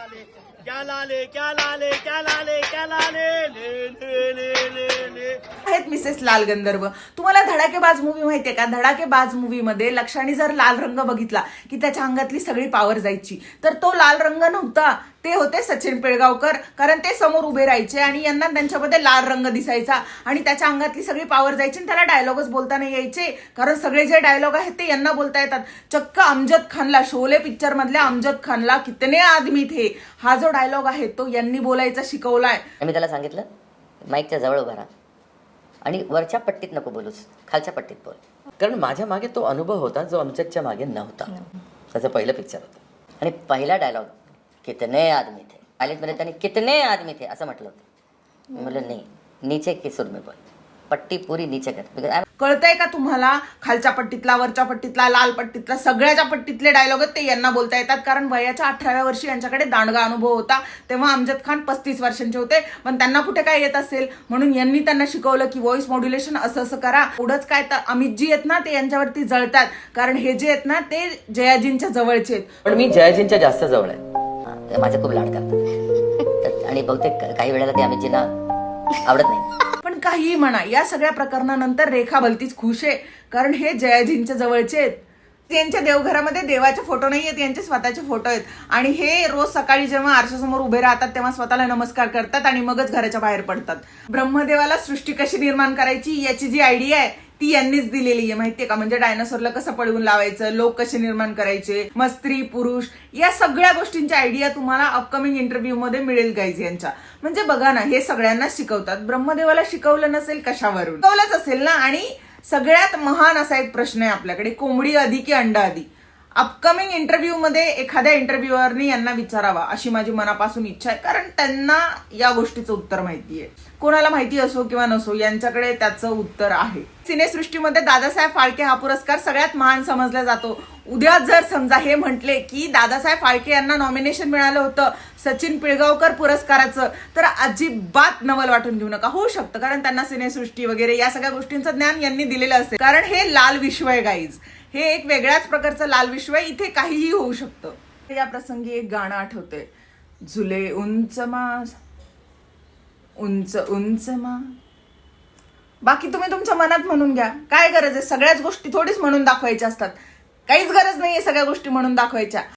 लाले क्या लाले क्या लाले क्या लाले क्या लाले ले ले ले ले ले आहेत मिसेस लाल गंधर्व. तुम्हाला धडाकेबाज मूवी माहितीये का? धडाकेबाज मूवी मध्ये लक्षाने जर लाल रंग बघितला की त्याच्या अंगातली सगळी पावर जायची. तर तो लाल रंग नव्हता, ते होते सचिन पिळगावकर. कारण ते समोर उभे राहायचे आणि यांना त्यांच्यामध्ये लाल रंग दिसायचा आणि त्याच्या अंगातली सगळी पावर जायची आणि त्याला डायलॉगच बोलता नाही यायचे. कारण सगळे जे डायलॉग आहेत ते यांना बोलता येतात. चक्क अमजद खानला, शोले पिक्चर मधल्या अमजद खानला कितने आदमी थे, हा जो डायलॉग आहे तो यांनी बोलायचा शिकवलाय. मी त्याला सांगितलं माईकच्या जवळ उभा राहा आणि वरच्या पट्टीत नको बोलूस, खालच्या पट्टीत बोल. कारण माझ्या मागे तो अनुभव होता जो अमजदच्या मागे नव्हता. त्याचं पहिलं पिक्चर होतं आणि पहिला डायलॉग कितने आदमी थे, पायलटमध्ये त्याने कितने आदमी थे असं म्हटलं होतं. मी म्हटलं नाही, नीचे की सुर में बोल, पट्टी पुरी नीचे कर. बिकॉज कळतंय का तुम्हाला? खालच्या पट्टीतला, वरच्या पट्टीतला, लाल पट्टीतला, सगळ्याच्या पट्टीतले डायलॉग ते यांना बोलता येतात. कारण वयाच्या 18व्या वर्षी यांच्याकडे दांडगा अनुभव होता. तेव्हा अमजद खान 35 वर्षांचे होते, पण त्यांना कुठे काय येत असेल म्हणून यांनी त्यांना शिकवलं की व्हॉइस मॉड्युलेशन असं असं करा. पुढंच काय तर अमितजी आहेत ना ते यांच्यावरती जळतात. कारण हे जे आहेत ना ते जयाजींच्या जवळचे आहेत. पण मी जयाजींच्या जास्त जवळ आहे. माझे खूप लाड करतात आणि बहुतेक काही वेळेला ते अमितजींना आवडत नाही. पण काहीही म्हणा, या सगळ्या प्रकरणानंतर रेखा भलतीच खुश आहे. कारण हे जयाजींच्या जवळचे आहेत. यांच्या देवघरामध्ये देवाचे फोटो नाही आहेत, यांचे स्वतःचे फोटो आहेत. आणि हे रोज सकाळी जेव्हा आरशासमोर उभे राहतात तेव्हा स्वतःला नमस्कार करतात आणि मगच घराच्या बाहेर पडतात. ब्रह्मदेवाला सृष्टी कशी निर्माण करायची याची जी आयडिया आहे ती यांनीच दिलेली आहे, माहितीये का? म्हणजे डायनासोरला कसं पळवून लावायचं, लोक कसे निर्माण करायचे, मग स्त्री पुरुष, या सगळ्या गोष्टींची आयडिया तुम्हाला अपकमिंग इंटरव्ह्यू मध्ये मिळेल गाईज यांच्या. म्हणजे बघा ना, हे सगळ्यांना शिकवतात. ब्रह्मदेवाला शिकवलं नसेल कशावरून? शिकवलंच असेल ना. आणि सगळ्यात महान असा एक प्रश्न आहे आपल्याकडे, कोंबडी आधी की अंडा आधी? अपकमिंग इंटरव्ह्यू मध्ये एखाद्या इंटरव्ह्युअरनी यांना विचारावा अशी माझी मनापासून इच्छा आहे. कारण त्यांना या गोष्टीचं उत्तर माहितीये. कोणाला माहिती असो किंवा नसो, यांच्याकडे त्याचं उत्तर आहे. सिनेसृष्टीमध्ये दादासाहेब फाळके हा पुरस्कार सगळ्यात महान समजला जातो. उद्या जर समजा हे म्हटले की दादासाहेब फाळके यांना नॉमिनेशन मिळालं होतं सचिन पिळगावकर पुरस्काराचं, तर अजिबात नवल वाटून घेऊ नका. होऊ शकतं, कारण त्यांना सिनेसृष्टी वगैरे या सगळ्या गोष्टींचं ज्ञान यांनी दिलेलं असेल. कारण हे लाल विश्व आहे गाईज, हे एक वेगळ्याच प्रकारचं लाल विश्व आहे. इथे काहीही होऊ शकतं. या प्रसंगी एक गाणं आठवते, झुले उंच मा उंच उंच मा. बाकी तुम्ही तुमच्या मनात म्हणून घ्या. काय गरज आहे? सगळ्याच गोष्टी थोडीच म्हणून दाखवायच्या असतात. काहीच गरज नाहीये सगळ्या गोष्टी म्हणून दाखवायच्या.